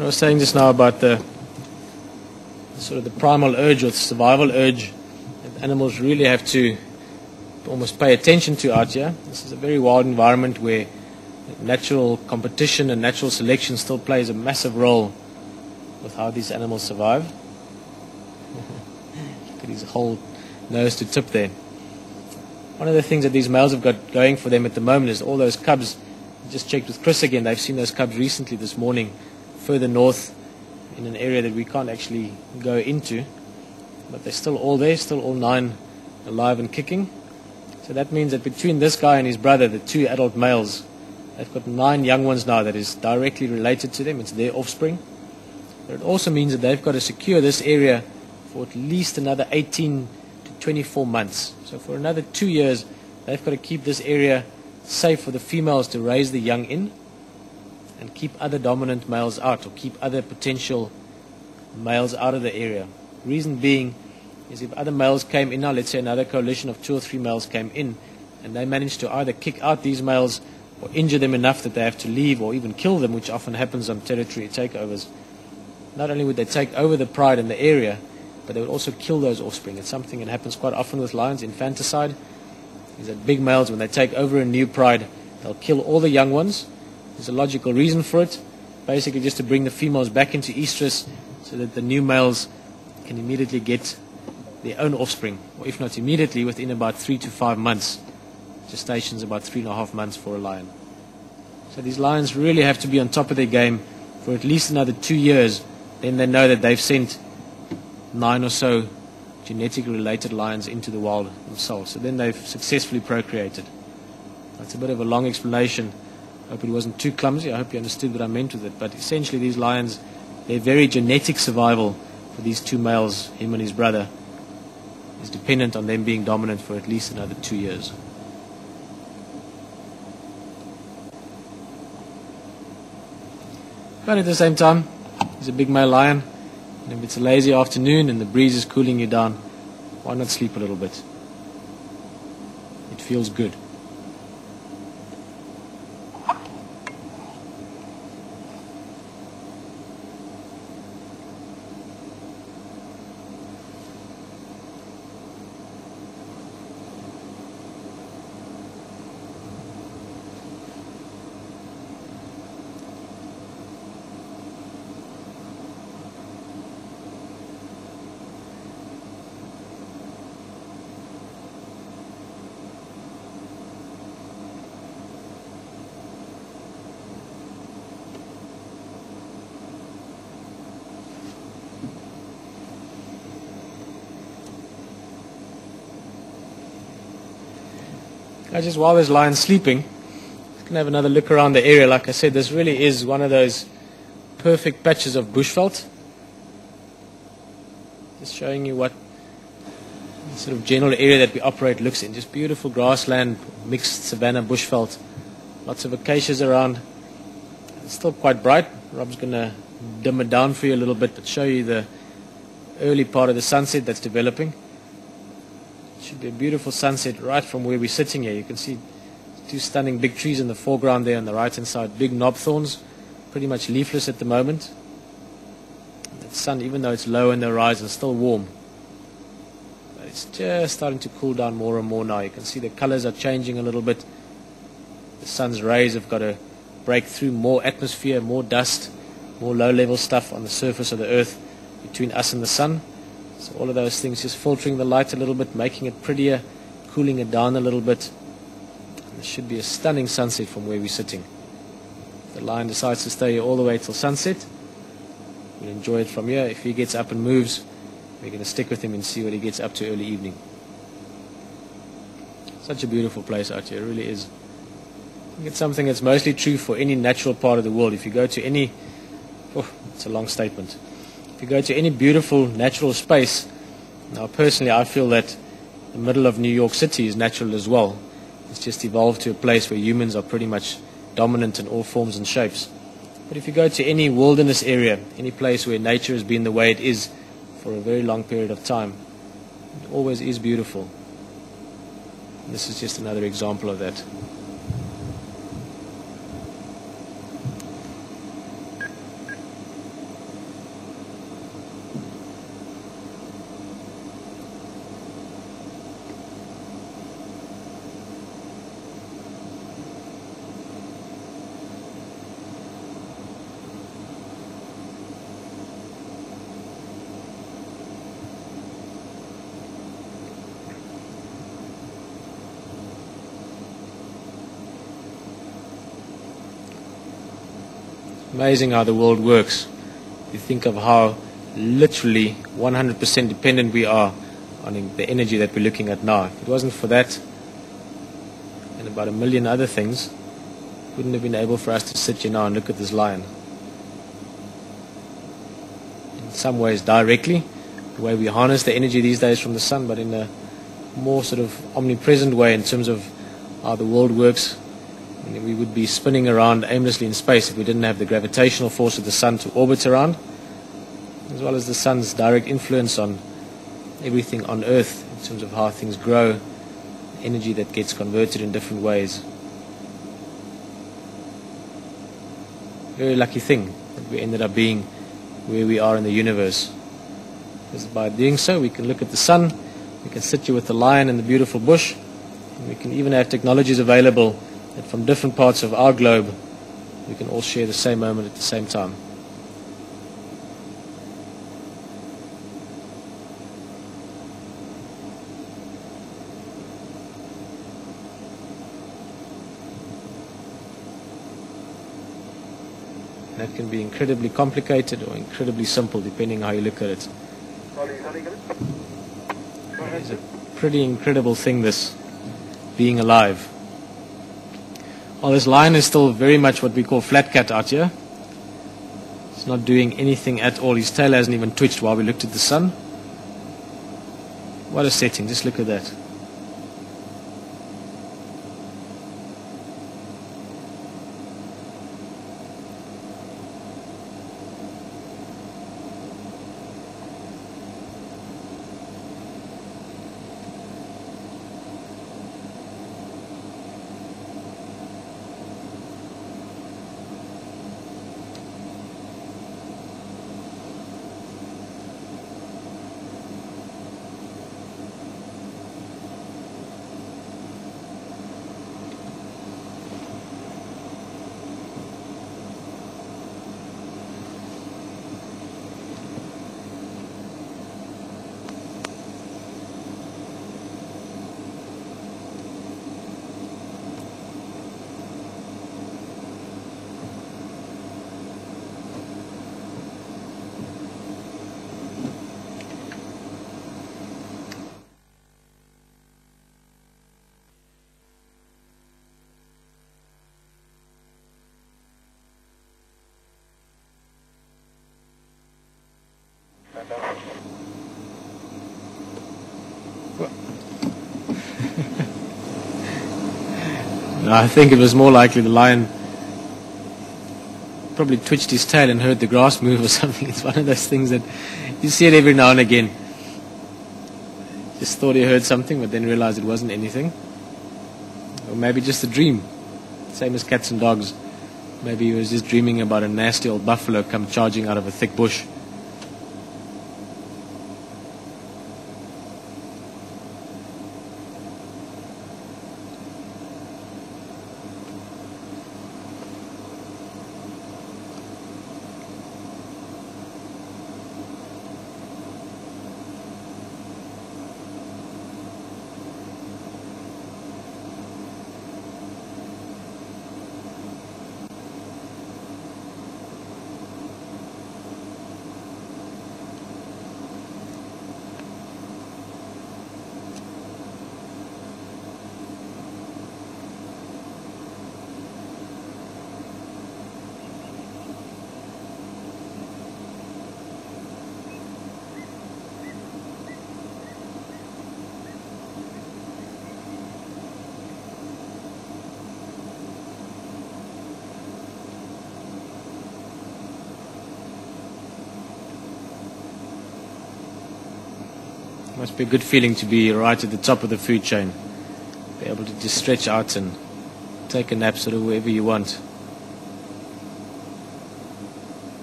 I was saying just now about the sort of the primal urge or the survival urge that animals really have to almost pay attention to out here. This is a very wild environment where natural competition and natural selection still plays a massive role with how these animals survive. Look at his whole nose to tip there. One of the things that these males have got going for them at the moment is all those cubs. I just checked with Chris again. They've seen those cubs recently this morning further north in an area that we can't actually go into. But they're still all there, still all 9 alive and kicking. So that means that between this guy and his brother, the 2 adult males, they've got 9 young ones now that is directly related to them. It's their offspring. But it also means that they've got to secure this area for at least another 18 to 24 months. So for another 2 years, they've got to keep this area safe for the females to raise the young in and keep other dominant males out, or keep other potential males out of the area. Reason being is if other males came in now, let's say another coalition of 2 or 3 males came in, and they managed to either kick out these males or injure them enough that they have to leave or even kill them, which often happens on territory takeovers. Not only would they take over the pride in the area, but they would also kill those offspring. It's something that happens quite often with lions, infanticide, is that big males, when they take over a new pride, they'll kill all the young ones. There's a logical reason for it, basically just to bring the females back into estrus so that the new males can immediately get their own offspring, or if not immediately, within about 3 to 5 months. Gestation's about 3.5 months for a lion. So these lions really have to be on top of their game for at least another 2 years. Then they know that they've sent 9 or so genetically related lions into the wild themselves. So then they've successfully procreated. That's a bit of a long explanation. I hope it wasn't too clumsy. I hope you understood what I meant with it. But essentially these lions, their very genetic survival for these 2 males, him and his brother, is dependent on them being dominant for at least another 2 years. But at the same time, he's a big male lion, and if it's a lazy afternoon and the breeze is cooling you down, why not sleep a little bit? It feels good. Just while there's lions sleeping, you can have another look around the area. Like I said, this really is one of those perfect patches of bushveld. Just showing you what the sort of general area that we operate looks in. Just beautiful grassland, mixed savanna bushveld. Lots of acacias around. It's still quite bright. Rob's going to dim it down for you a little bit, but show you the early part of the sunset that's developing. Should be a beautiful sunset right from where we're sitting here. You can see 2 stunning big trees in the foreground there on the right hand side, big knob thorns, pretty much leafless at the moment. The sun, even though it's low in the horizon, is still warm. But it's just starting to cool down more and more now. You can see the colors are changing a little bit. The sun's rays have got to break through more atmosphere, more dust, more low level stuff on the surface of the earth between us and the sun. So all of those things just filtering the light a little bit, making it prettier, cooling it down a little bit. And there should be a stunning sunset from where we're sitting. If the lion decides to stay here all the way till sunset, we'll enjoy it from here. If he gets up and moves, we're going to stick with him and see what he gets up to early evening. Such a beautiful place out here, it really is. I think it's something that's mostly true for any natural part of the world. If you go to any, it's a long statement. If you go to any beautiful natural space, now personally I feel that the middle of New York City is natural as well. It's just evolved to a place where humans are pretty much dominant in all forms and shapes. But if you go to any wilderness area, any place where nature has been the way it is for a very long period of time, it always is beautiful. And this is just another example of that. amazing how the world works. You think of how literally 100% dependent we are on the energy that we're looking at now. If it wasn't for that and about a million other things, it wouldn't have been able for us to sit here now and look at this lion. In some ways directly, the way we harness the energy these days from the sun, but in a more sort of omnipresent way in terms of how the world works. We would be spinning around aimlessly in space if we didn't have the gravitational force of the sun to orbit around, as well as the sun's direct influence on everything on Earth in terms of how things grow, energy that gets converted in different ways. Very lucky thing that we ended up being where we are in the universe. Because by doing so, we can look at the sun, we can sit here with the lion in the beautiful bush, and we can even have technologies available that from different parts of our globe, we can all share the same moment at the same time. That can be incredibly complicated or incredibly simple, depending how you look at it. It's a pretty incredible thing, this being alive. Well, this lion is still very much what we call flat cat out here. It's not doing anything at all. His tail hasn't even twitched while we looked at the sun. What a setting, just look at that. No, I think it was more likely the lion probably twitched his tail and heard the grass move or something. It's one of those things that you see it every now and again. Just thought he heard something, but then realized it wasn't anything. Or maybe just a dream. Same as cats and dogs. Maybe he was just dreaming about a nasty old buffalo come charging out of a thick bush. Must be a good feeling to be right at the top of the food chain. Be able to just stretch out and take a nap sort of wherever you want.